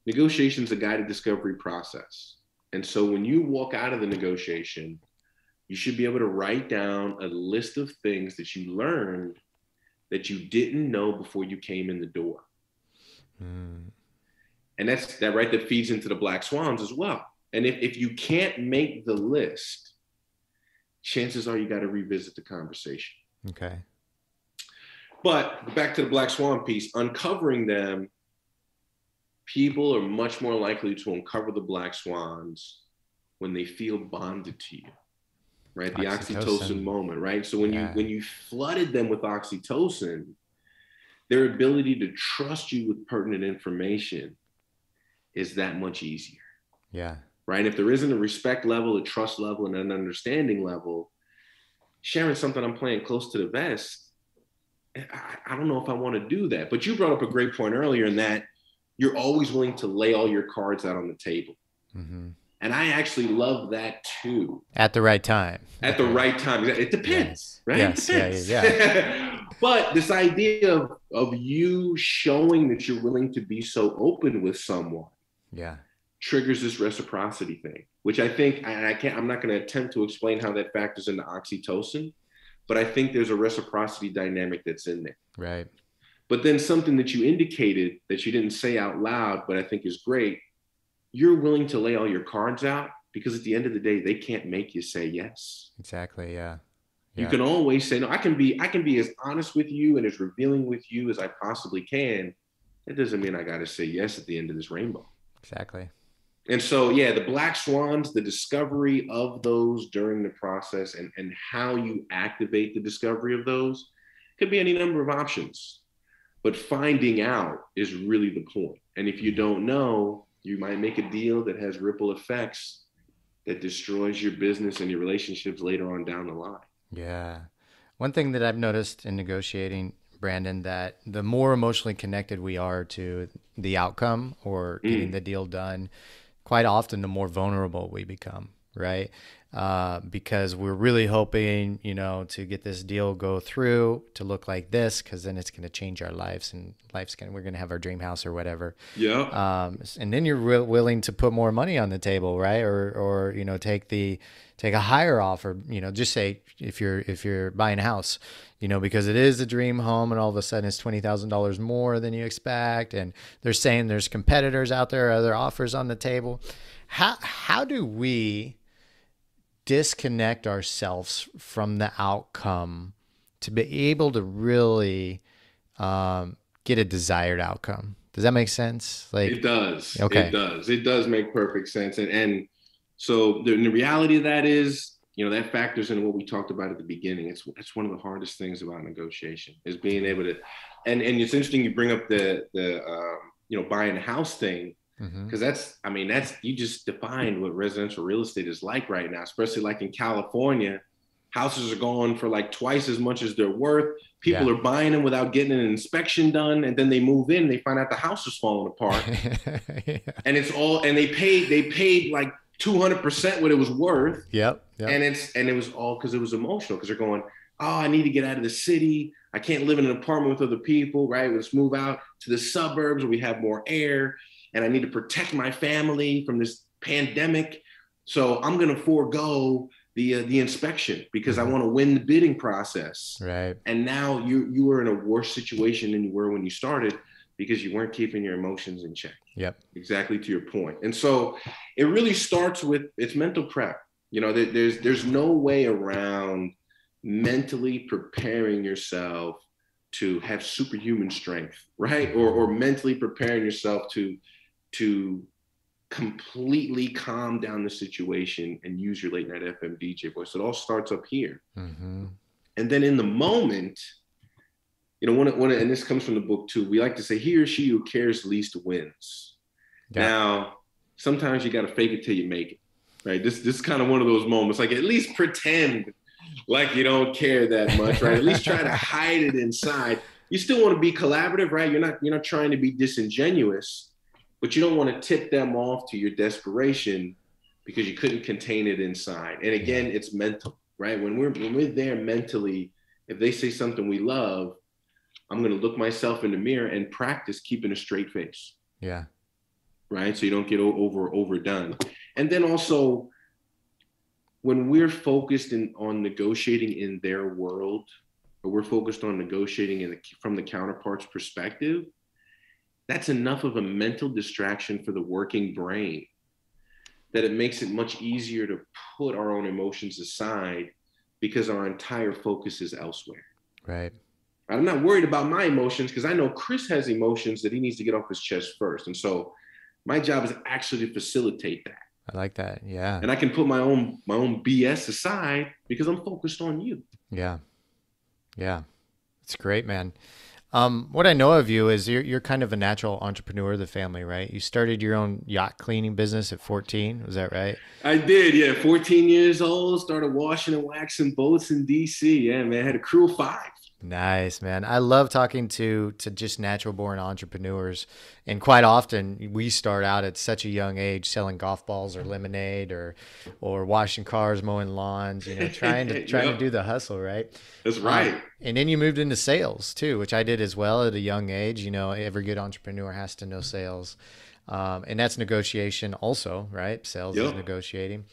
negotiation is a guided discovery process. And so when you walk out of the negotiation, you should be able to write down a list of things that you learned that you didn't know before you came in the door. And that feeds into the black swans as well. And if you can't make the list, chances are you got to revisit the conversation. Okay. But back to the black swan piece, uncovering them people are much more likely to uncover the black swans when they feel bonded to you, right? The oxytocin moment, right? So when you flooded them with oxytocin, their ability to trust you with pertinent information is that much easier. Yeah. Right. If there isn't a respect level, a trust level, and an understanding level, sharing something I'm playing close to the vest, I don't know if I want to do that. But you brought up a great point earlier in that you're always willing to lay all your cards out on the table. Mm-hmm. And I actually love that too. At the right time. At the right time. It depends, right? Yes. It depends. Yeah. But this idea of you showing that you're willing to be so open with someone. Yeah. Triggers this reciprocity thing, which I think, and I'm not going to attempt to explain how that factors into oxytocin, but I think there's a reciprocity dynamic that's in there. Right. But then something that you indicated that you didn't say out loud, but I think is great, you're willing to lay all your cards out because at the end of the day, they can't make you say yes. Exactly. Yeah. You can always say, no, I can be as honest with you and as revealing with you as I possibly can. That doesn't mean I got to say yes at the end of this rainbow. Exactly. And so, yeah, the black swans, the discovery of those during the process and how you activate the discovery of those could be any number of options. But finding out is really the point. And if you don't know, you might make a deal that has ripple effects that destroys your business and your relationships later on down the line. Yeah. One thing that I've noticed in negotiating, Brandon, that the more emotionally connected we are to the outcome or getting the deal done, quite often the more vulnerable we become, right? Because we're really hoping, to get this deal go through to look like this, because then it's going to change our lives and we're going to have our dream house or whatever. Yeah. And then you're willing to put more money on the table, right? Or take a higher offer, just say if you're buying a house, because it is a dream home and all of a sudden it's $20,000 more than you expect. And they're saying there's competitors out there, other offers on the table. How do we disconnect ourselves from the outcome to be able to really get a desired outcome? Does that make sense? It does. Okay. It does make perfect sense. And so the reality of that is, that factors into what we talked about at the beginning. It's one of the hardest things about negotiation is being able to, and it's interesting you bring up the buying a house thing, because that's you just defined what residential real estate is like right now, especially like in California. Houses are going for like twice as much as they're worth. People are buying them without getting an inspection done, and then they move in, they find out the house is falling apart, and they paid like 200% what it was worth. Yep. And it was all because it was emotional, because they're going, oh, I need to get out of the city. I can't live in an apartment with other people, right? Let's move out to the suburbs where we have more air, and I need to protect my family from this pandemic. So I'm going to forego the inspection because I want to win the bidding process. Right. And now you were in a worse situation than you were when you started because you weren't keeping your emotions in check. Yep. Exactly to your point. And so it really starts with it's mental prep. There's no way around mentally preparing yourself to have superhuman strength, right? Or mentally preparing yourself to completely calm down the situation and use your late night FM DJ voice. It all starts up here. Mm-hmm. And then in the moment, and this comes from the book too, we like to say he or she who cares least wins. Yeah. Now, sometimes you got to fake it till you make it, right? This is kind of one of those moments, like at least pretend like you don't care that much, right? At least try to hide it inside. You still want to be collaborative, right? You're not trying to be disingenuous, but you don't want to tip them off to your desperation because you couldn't contain it inside. And again, it's mental, right? When we're there mentally, if they say something we love, I'm going to look myself in the mirror and practice keeping a straight face. Yeah. Right. So you don't get overdone. And then also when we're focused on negotiating in their world, or we're focused on negotiating from the counterpart's perspective, that's enough of a mental distraction for the working brain that it makes it much easier to put our own emotions aside because our entire focus is elsewhere. Right. I'm not worried about my emotions because I know Chris has emotions that he needs to get off his chest first. And so my job is actually to facilitate that. I like that. Yeah. And I can put my own BS aside because I'm focused on you. Yeah. Yeah. It's great, man. What I know of you is you're kind of a natural entrepreneur of the family, right? You started your own yacht cleaning business at 14. Was that right? I did, yeah. 14 years old, started washing and waxing boats in DC. Yeah, man. Had a crew of 5. Nice, man. I love talking to just natural born entrepreneurs. And quite often we start out at such a young age selling golf balls or lemonade or washing cars, mowing lawns, trying to Yep. do the hustle, right? That's right. And then you moved into sales too, which I did as well at a young age. Every good entrepreneur has to know sales. And that's negotiation also, right? Sales is Yep. negotiating.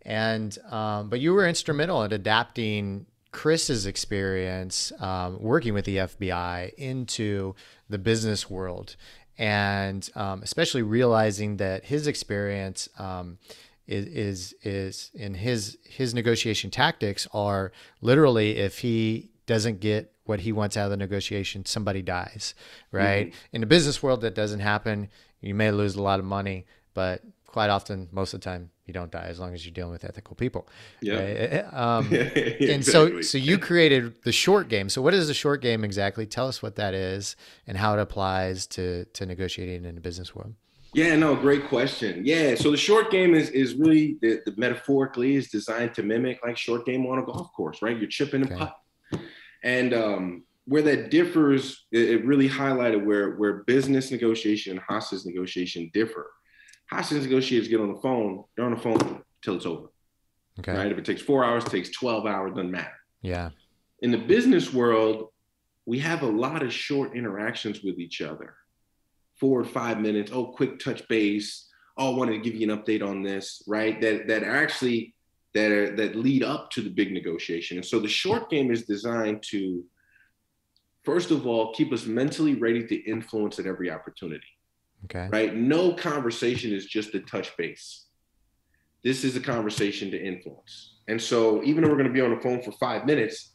And but you were instrumental in adapting Chris's experience working with the FBI into the business world, and especially realizing that his experience is in his negotiation tactics are literally, if he doesn't get what he wants out of the negotiation, somebody dies, right? In the business world, that doesn't happen. You may lose a lot of money, but quite often, most of the time, you don't die as long as you're dealing with ethical people. Yeah. Right? Exactly. And so you created the short game. So what is the short game exactly? Tell us what that is and how it applies to negotiating in the business world. Yeah, no, great question. Yeah, so the short game is really the metaphorically is designed to mimic like short game on a golf course, right? You're chipping and putt. And where that differs, it really highlighted where business negotiation and hostage negotiation differ. Hostage negotiators get on the phone, they're on the phone till it's over. Okay. Right? If it takes 4 hours, it takes 12 hours, doesn't matter. Yeah. In the business world, we have a lot of short interactions with each other. 4 or 5 minutes, oh, quick touch base. Oh, I wanted to give you an update on this, right? That lead up to the big negotiation. And so the short game is designed to, first of all, keep us mentally ready to influence at every opportunity. Okay. Right? No conversation is just a touch base. This is a conversation to influence. And so even though we're going to be on the phone for 5 minutes,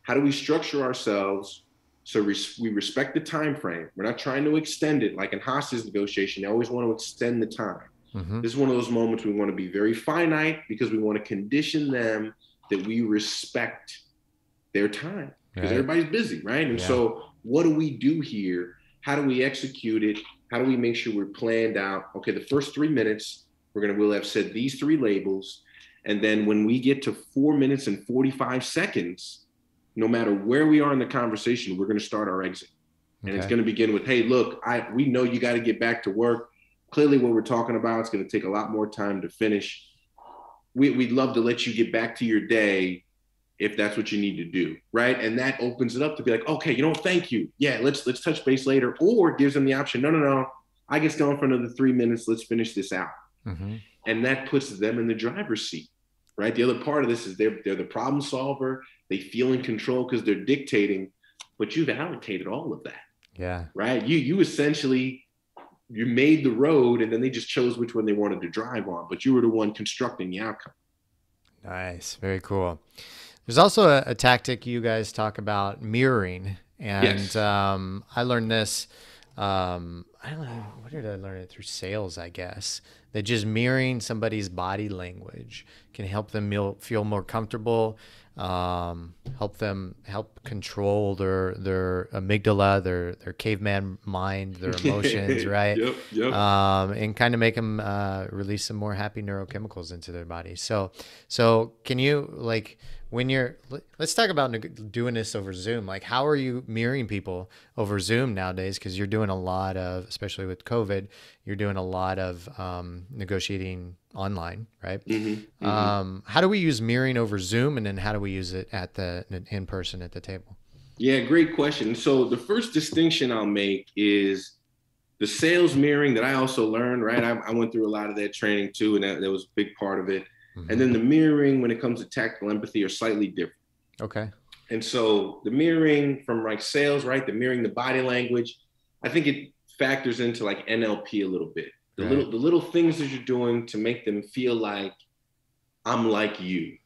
how do we structure ourselves so we respect the time frame? We're not trying to extend it. Like in hostage negotiation, they always want to extend the time. This is one of those moments we want to be very finite because we want to condition them that we respect their time because everybody's busy, right? And so what do we do here? How do we execute it? How do we make sure we're planned out? Okay, the first 3 minutes, we'll have said these 3 labels. And then when we get to 4 minutes and 45 seconds, no matter where we are in the conversation, we're going to start our exit. And it's going to begin with, hey, look, we know you got to get back to work. Clearly what we're talking about, it's going to take a lot more time to finish. We'd love to let you get back to your day if that's what you need to do, right? And that opens it up to be like, okay, thank you. Yeah, let's touch base later. Or gives them the option, no, I get going for another 3 minutes. Let's finish this out. And that puts them in the driver's seat, right? The other part of this is they're the problem solver. They feel in control because they're dictating, but you've allocated all of that. Yeah. Right? You essentially, you made the road and then they just chose which one they wanted to drive on, but you were the one constructing the outcome. Nice. Very cool. There's also a tactic you guys talk about, mirroring. And I learned this, I don't know, where did I learn it? Through sales, I guess. That just mirroring somebody's body language can help them feel more comfortable, help control their amygdala, their caveman mind, their emotions, right? Yep. And kind of make them release some more happy neurochemicals into their body. So can you, like, let's talk about doing this over Zoom. Like, how are you mirroring people over Zoom nowadays? Because you're doing a lot of, especially with COVID, you're doing a lot of negotiating online, right? How do we use mirroring over Zoom, and then how do we use it in person at the table? Yeah, great question. So the first distinction I'll make is the sales mirroring that I also learned, right? I went through a lot of that training too, and that was a big part of it. And then the mirroring when it comes to tactical empathy are slightly different. Okay. And so the mirroring from like sales, right? The mirroring the body language, I think it factors into like NLP a little bit. The little things that you're doing to make them feel like I'm like you,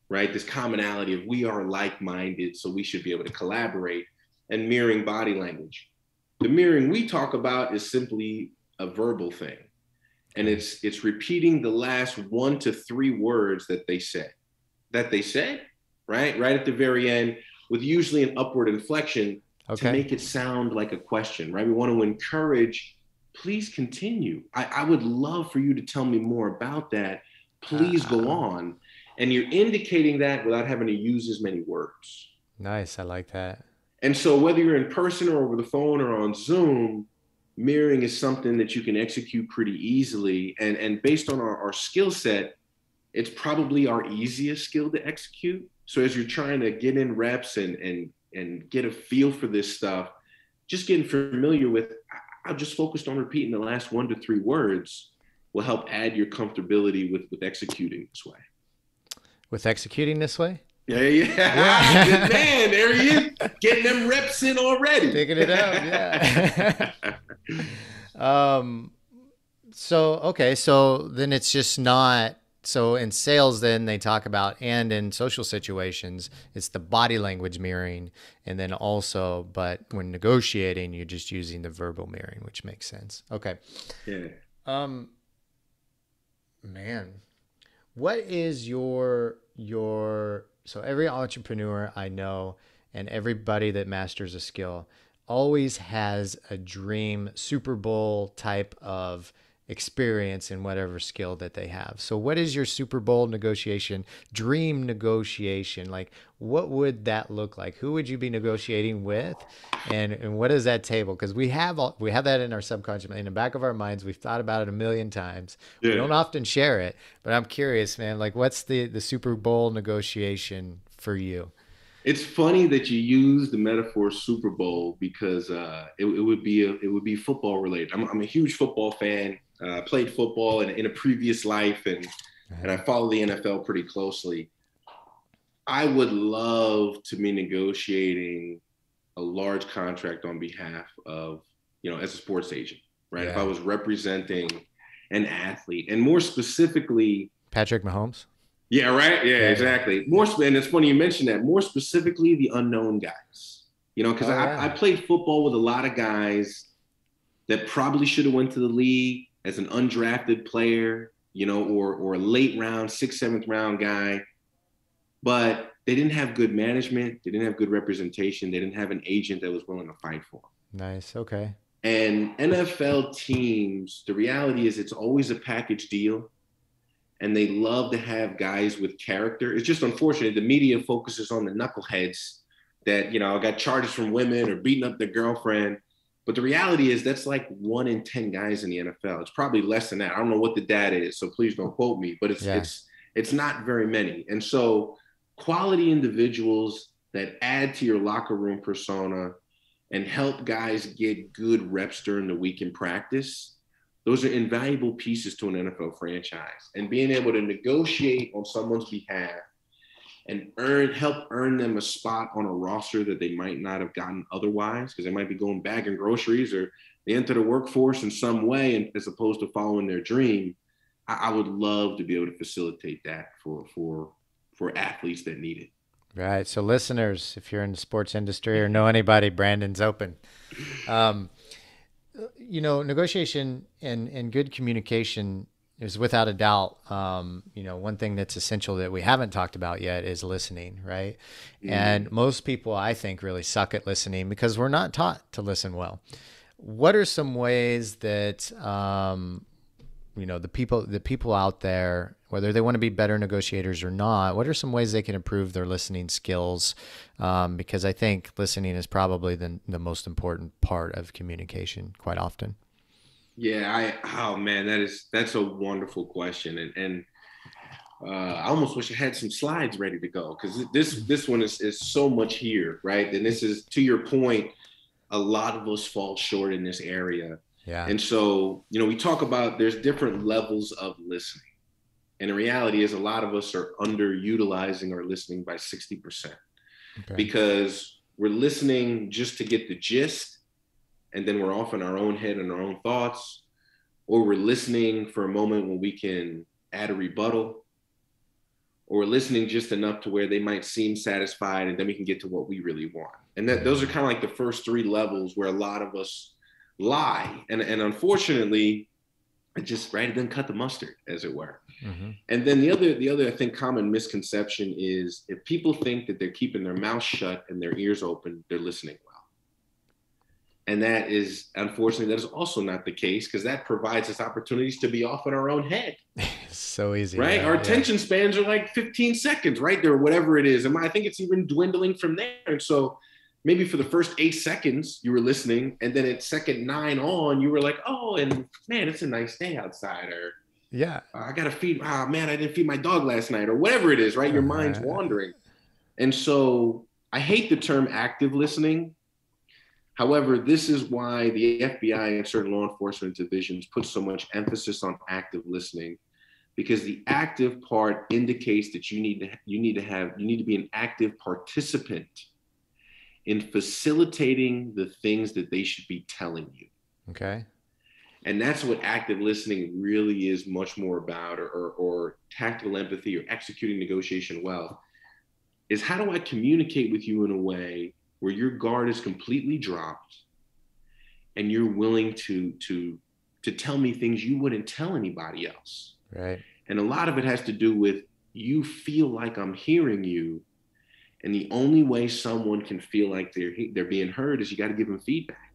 right? This commonality of we are like-minded, so we should be able to collaborate. and mirroring body language. The mirroring we talk about is simply a verbal thing. And it's repeating the last 1 to 3 words that they said, right at the very end, with usually an upward inflection to make it sound like a question, right? We want to encourage, please continue. I would love for you to tell me more about that. Please go on. And you're indicating that without having to use as many words. Nice. I like that. And so whether you're in person or over the phone or on Zoom, mirroring is something that you can execute pretty easily. And based on our skill set, it's probably our easiest skill to execute. So as you're trying to get in reps and get a feel for this stuff, just getting familiar with, I've just focused on repeating the last 1 to 3 words will help add your comfortability with executing this way. With executing this way? Yeah. Good man, there he is, getting them reps in already. Picking it up, yeah. So then it's just not, so in sales then they talk about, and in social situations, it's the body language mirroring, and then also, but when negotiating, you're just using the verbal mirroring, which makes sense. Okay. Yeah. Man, what is your so every entrepreneur I know and everybody that masters a skill always has a dream Super Bowl type of experience in whatever skill that they have. So what is your Super Bowl negotiation, dream negotiation? Like, what would that look like? Who would you be negotiating with? And what is that table? Because we have that in our subconscious, in the back of our minds. We've thought about it a million times. Yeah. We don't often share it, but I'm curious, man, like what's the Super Bowl negotiation for you? It's funny that you use the metaphor Super Bowl because it would be football related. I'm a huge football fan. Played football in a previous life, and I follow the NFL pretty closely. I would love to be negotiating a large contract on behalf of, as a sports agent, right? Yeah. If I was representing an athlete, and more specifically, Patrick Mahomes. Yeah, right. Yeah, exactly. And it's funny you mentioned that. More specifically, the unknown guys. Because I played football with a lot of guys that probably should have went to the league as an undrafted player, or a late round, 6th, 7th round guy. But they didn't have good management. They didn't have good representation. They didn't have an agent that was willing to fight for them. Nice. Okay. And NFL teams, the reality is it's always a package deal. And they love to have guys with character. It's just unfortunate. The media focuses on the knuckleheads that, got charges from women or beating up their girlfriend. But the reality is that's like 1 in 10 guys in the NFL. It's probably less than that. I don't know what the data is, so please don't quote me, but it's not very many. And so quality individuals that add to your locker room persona and help guys get good reps during the week in practice, those are invaluable pieces to an NFL franchise. And being able to negotiate on someone's behalf and help earn them a spot on a roster that they might not have gotten otherwise, because they might be going bagging groceries or they enter the workforce in some way, and as opposed to following their dream. I would love to be able to facilitate that for athletes that need it. Right. So listeners, if you're in the sports industry or know anybody, Brandon's open. Negotiation and good communication is without a doubt, one thing that's essential that we haven't talked about yet is listening, right? Mm. And most people, I think, really suck at listening because we're not taught to listen well. What are some ways that, the people out there, whether they want to be better negotiators or not, what are some ways they can improve their listening skills? Because I think listening is probably the most important part of communication quite often. Yeah, that's a wonderful question. And I almost wish I had some slides ready to go, because this one is so much here, right? And this is, to your point, a lot of us fall short in this area. Yeah. And so, we talk about there's different levels of listening. And the reality is a lot of us are underutilizing our listening by 60%. Okay. Because we're listening just to get the gist, and then we're off in our own head and our own thoughts, or we're listening for a moment when we can add a rebuttal, or listening just enough to where they might seem satisfied, and then we can get to what we really want. And that those are kind of like the first three levels where a lot of us lie. And unfortunately, it just it doesn't cut the mustard, as it were. Mm-hmm. And then the other I think common misconception is if people think that they're keeping their mouth shut and their ears open, they're listening well. And that is, unfortunately, that is also not the case, because that provides us opportunities to be off in our own head. So easy. Right? Our attention spans are like 15 seconds, right? There, whatever it is. And I think it's even dwindling from there. And so maybe for the first 8 seconds, you were listening. And then at second 9 on, you were like, oh, and man, it's a nice day outside. Or I got to feed, man, I didn't feed my dog last night, or whatever it is, right? Your mind's wandering. And so I hate the term active listening. However, this is why the FBI and certain law enforcement divisions put so much emphasis on active listening, because the active part indicates that you need to be an active participant in facilitating the things that they should be telling you. Okay. And that's what active listening really is much more about, or tactical empathy, or executing negotiation well, is how do I communicate with you in a way where your guard is completely dropped and you're willing to tell me things you wouldn't tell anybody else. Right. And a lot of it has to do with, you feel like I'm hearing you. And the only way someone can feel like they're being heard is you got to give them feedback.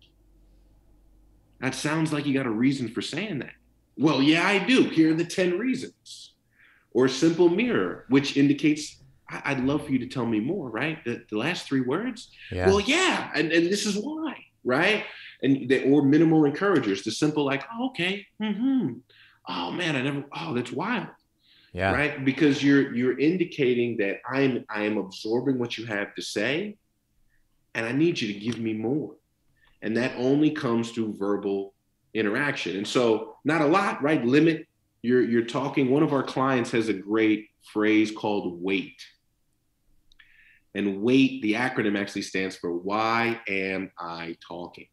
That sounds like you got a reason for saying that. Well, yeah, I do. Here are the 10 reasons. Or a simple mirror, which indicates, I'd love for you to tell me more, right? The last 3 words? Yeah. Well, yeah, and this is why, right? Or minimal encouragers, the simple like, oh, okay, oh man, that's wild. Yeah. Right? Because you're indicating that I am absorbing what you have to say, and I need you to give me more. And that only comes through verbal interaction. And so not a lot, right? Limit you're talking. One of our clients has a great phrase called WAIT. And WAIT, the acronym actually stands for Why Am I Talking?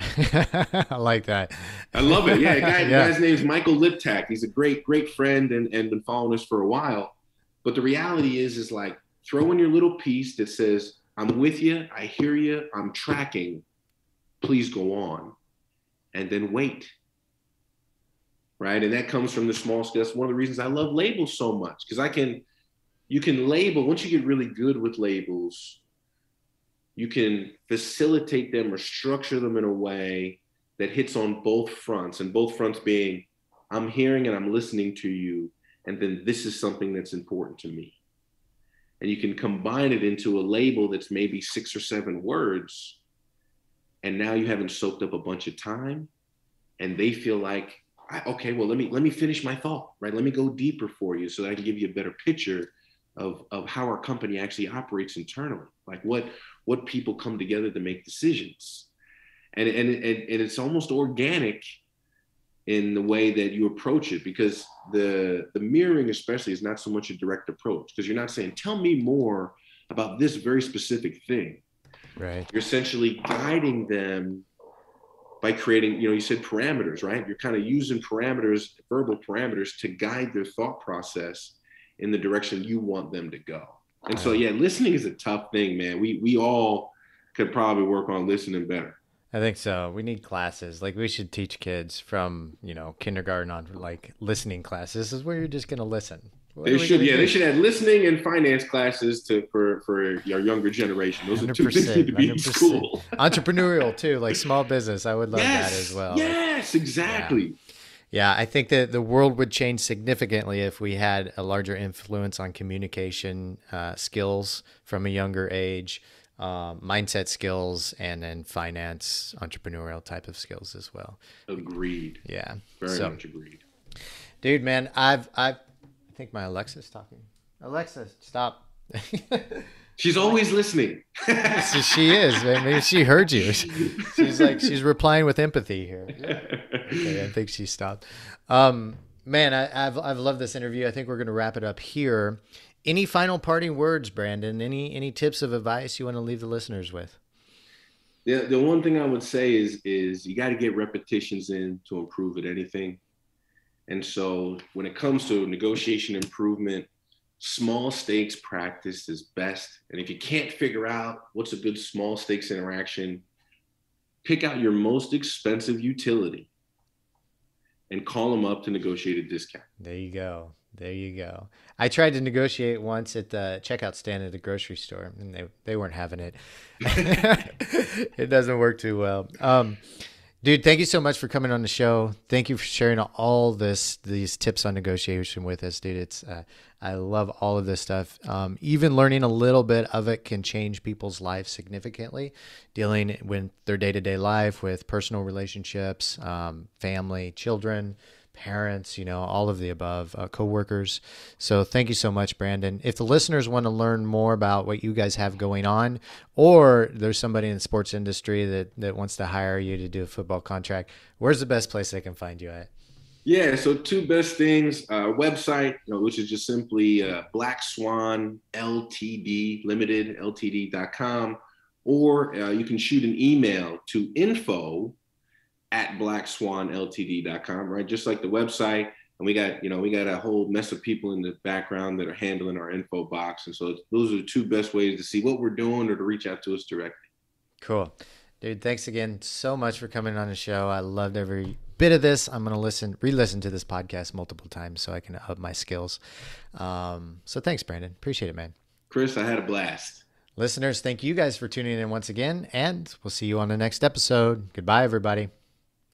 I like that. I love it. Yeah, the guy's name is Michael Liptak. He's a great friend and been following us for a while. But the reality is like, throw in your little piece that says, I'm with you, I hear you, I'm tracking, please go on. And then wait. Right? And that comes from the small scale. That's one of the reasons I love labels so much, because you can label. Once you get really good with labels, you can facilitate them or structure them in a way that hits on both fronts, and both fronts being, I'm hearing and I'm listening to you, and then this is something that's important to me. And you can combine it into a label that's maybe 6 or 7 words, and now you haven't soaked up a bunch of time, and they feel like, okay, well, let me finish my thought, right? Let me go deeper for you so that I can give you a better picture of how our company actually operates internally, like what people come together to make decisions. And it's almost organic in the way that you approach it, because the mirroring especially is not so much a direct approach, because you're not saying, tell me more about this very specific thing. Right. You're essentially guiding them by creating, you said parameters, right? You're kind of using parameters, verbal parameters, to guide their thought process in the direction you want them to go. And so, listening is a tough thing, man. We all could probably work on listening better. I think so. We need classes. Like, we should teach kids from, kindergarten on, like, listening classes. This is where you're just going to listen. They should add listening and finance classes for your younger generation. Those are 2 things that need to be in school. Entrepreneurial too, like small business. I would love that as well. Yes, exactly. Yeah, I think that the world would change significantly if we had a larger influence on communication skills from a younger age, mindset skills, and then finance, entrepreneurial type of skills as well. Agreed. Yeah, very much agreed. Dude, man, I think my Alexa's talking. Alexa, stop. She's always listening. So she is. Maybe she heard you. She's replying with empathy here. Okay, I think she stopped. Man, I've loved this interview. I think we're going to wrap it up here. Any final parting words, Brandon? Any tips of advice you want to leave the listeners with? The one thing I would say is you got to get repetitions in to improve at anything. And so when it comes to negotiation improvement, small stakes practice is best. And if you can't figure out what's a good small stakes interaction, pick out your most expensive utility and call them up to negotiate a discount. There you go. There you go. I tried to negotiate once at the checkout stand at a grocery store, and they weren't having it. It doesn't work too well. Dude, thank you so much for coming on the show. Thank you for sharing all these tips on negotiation with us, dude. It's I love all of this stuff. Even learning a little bit of it can change people's lives significantly. Dealing with their day-to-day life, with personal relationships, family, children, parents, all of the above, coworkers. So thank you so much, Brandon. If the listeners want to learn more about what you guys have going on, or there's somebody in the sports industry that wants to hire you to do a football contract, where's the best place they can find you at? Yeah, so two best things, website, which is just simply Black Swan Ltd, Limited, Ltd.com, or you can shoot an email to info@blackswanltd.com, right? Just like the website. And we got a whole mess of people in the background that are handling our info box. And so those are the two best ways to see what we're doing or to reach out to us directly. Cool. Dude, thanks again so much for coming on the show. I loved every bit of this. I'm going to re-listen to this podcast multiple times so I can up my skills. So thanks, Brandon. Appreciate it, man. Chris, I had a blast. Listeners, thank you guys for tuning in once again, and we'll see you on the next episode. Goodbye, everybody.